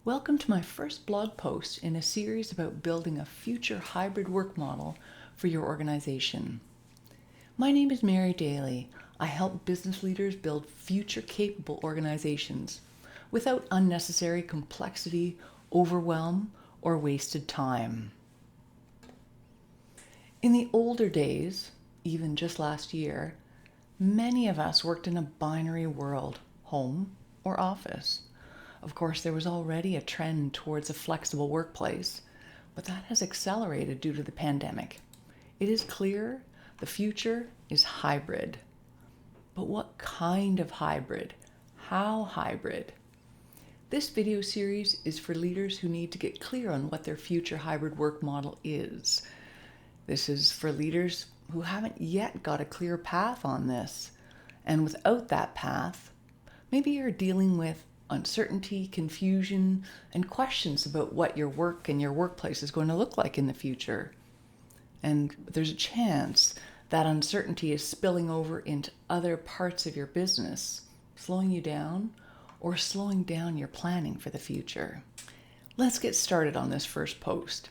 Welcome to my first blog post in a series about building a future hybrid work model for your organization. My name is Mary Daly. I help business leaders build future-capable organizations without unnecessary complexity, overwhelm, or wasted time. In the older days, even just last year, many of us worked in a binary world, home or office. Of course, there was already a trend towards a flexible workplace, but that has accelerated due to the pandemic. It is clear the future is hybrid. But what kind of hybrid? How hybrid? This video series is for leaders who need to get clear on what their future hybrid work model is. This is for leaders who haven't yet got a clear path on this. And without that path, maybe you're dealing with uncertainty, confusion, and questions about what your work and your workplace is going to look like in the future. And there's a chance that uncertainty is spilling over into other parts of your business, slowing you down or slowing down your planning for the future. Let's get started on this first post.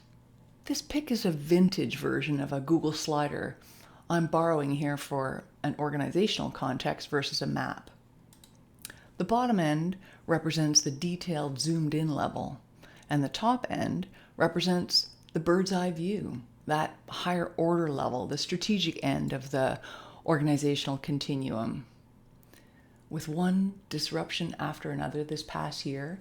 This pic is a vintage version of a Google slider I'm borrowing here for an organizational context versus a map. The bottom end represents the detailed zoomed-in level, and the top end represents the bird's eye view, that higher order level, the strategic end of the organizational continuum. With one disruption after another this past year,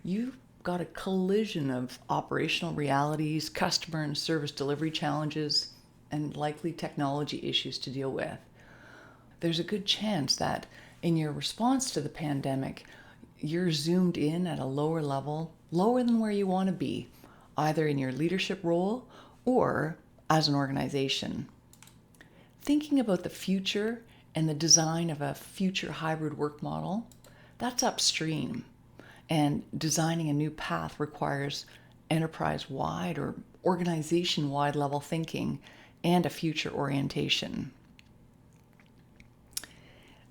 you've got a collision of operational realities, customer and service delivery challenges, and likely technology issues to deal with. There's a good chance that in your response to the pandemic, you're zoomed in at a lower level, lower than where you want to be, either in your leadership role or as an organization. Thinking about the future and the design of a future hybrid work model, that's upstream. And designing a new path requires enterprise-wide or organization-wide level thinking and a future orientation.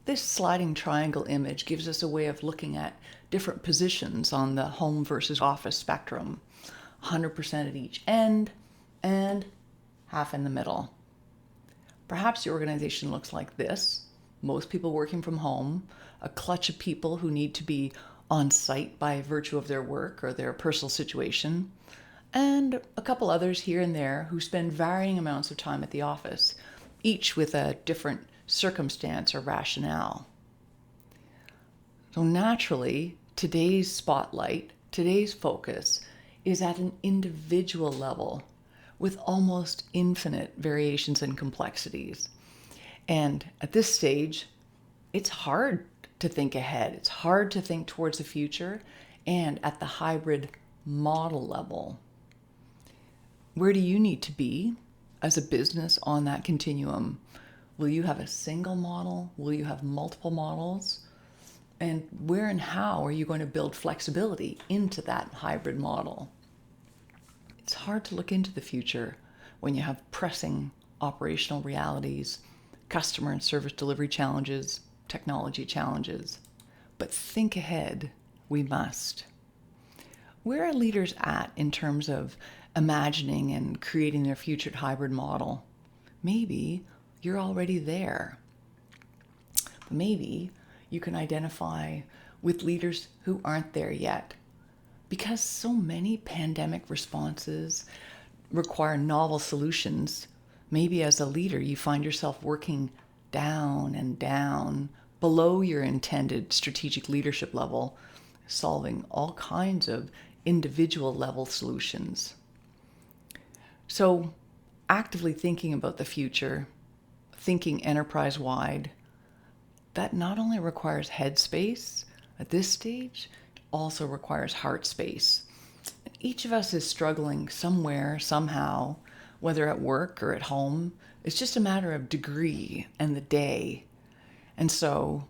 This sliding triangle image gives us a way of looking at different positions on the home versus office spectrum, 100% at each end and half in the middle. Perhaps your organization looks like this: most people working from home, a clutch of people who need to be on site by virtue of their work or their personal situation, and a couple others here and there who spend varying amounts of time at the office, each with a different circumstance or rationale. So naturally, today's spotlight, today's focus is at an individual level with almost infinite variations and complexities. And at this stage, it's hard to think ahead. It's hard to think towards the future and at the hybrid model level. Where do you need to be as a business on that continuum? Will you have a single model? Will you have multiple models? And where and how are you going to build flexibility into that hybrid model? It's hard to look into the future when you have pressing operational realities, customer and service delivery challenges, technology challenges. But think ahead, we must. Where are leaders at in terms of imagining and creating their future hybrid model? Maybe you're already there. Maybe you can identify with leaders who aren't there yet. Because so many pandemic responses require novel solutions, maybe as a leader you find yourself working down and down below your intended strategic leadership level, solving all kinds of individual level solutions. So actively thinking about the future, thinking enterprise-wide, that not only requires head space at this stage, it also requires heart space. Each of us is struggling somewhere, somehow, whether at work or at home. It's just a matter of degree and the day. And so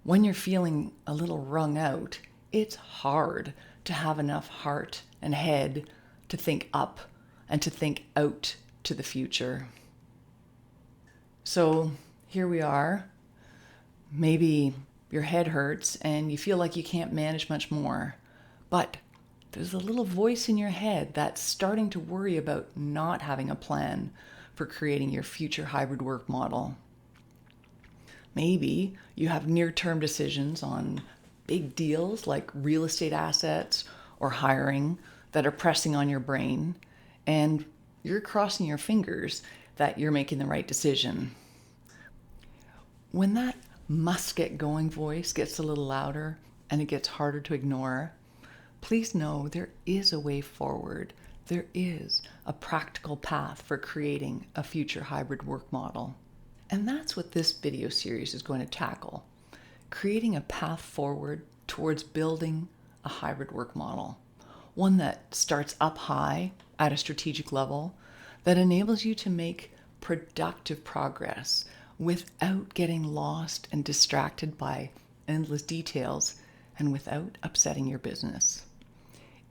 when you're feeling a little wrung out, it's hard to have enough heart and head to think up and to think out to the future. So here we are. Maybe your head hurts and you feel like you can't manage much more. But there's a little voice in your head that's starting to worry about not having a plan for creating your future hybrid work model. Maybe you have near-term decisions on big deals like real estate assets or hiring that are pressing on your brain, and you're crossing your fingers that you're making the right decision. When that must get going voice gets a little louder and it gets harder to ignore, please know there is a way forward. There is a practical path for creating a future hybrid work model. And that's what this video series is going to tackle, creating a path forward towards building a hybrid work model, one that starts up high at a strategic level, that enables you to make productive progress without getting lost and distracted by endless details and without upsetting your business.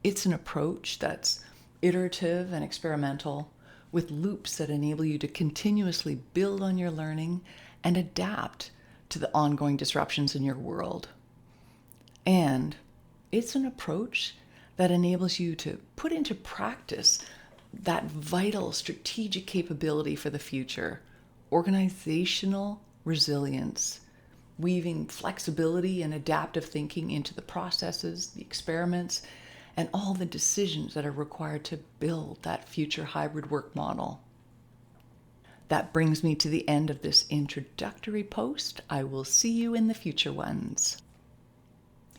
It's an approach that's iterative and experimental, with loops that enable you to continuously build on your learning and adapt to the ongoing disruptions in your world. And it's an approach that enables you to put into practice that vital strategic capability for the future, organizational resilience, weaving flexibility and adaptive thinking into the processes, the experiments, and all the decisions that are required to build that future hybrid work model. That brings me to the end of this introductory post. I will see you in the future ones.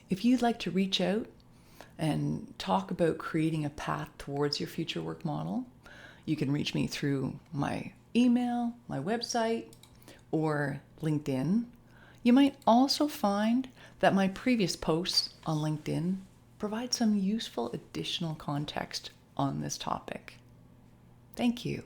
If you'd like to reach out and talk about creating a path towards your future work model, you can reach me through my email, my website, or LinkedIn. You might also find that my previous posts on LinkedIn provide some useful additional context on this topic. Thank you.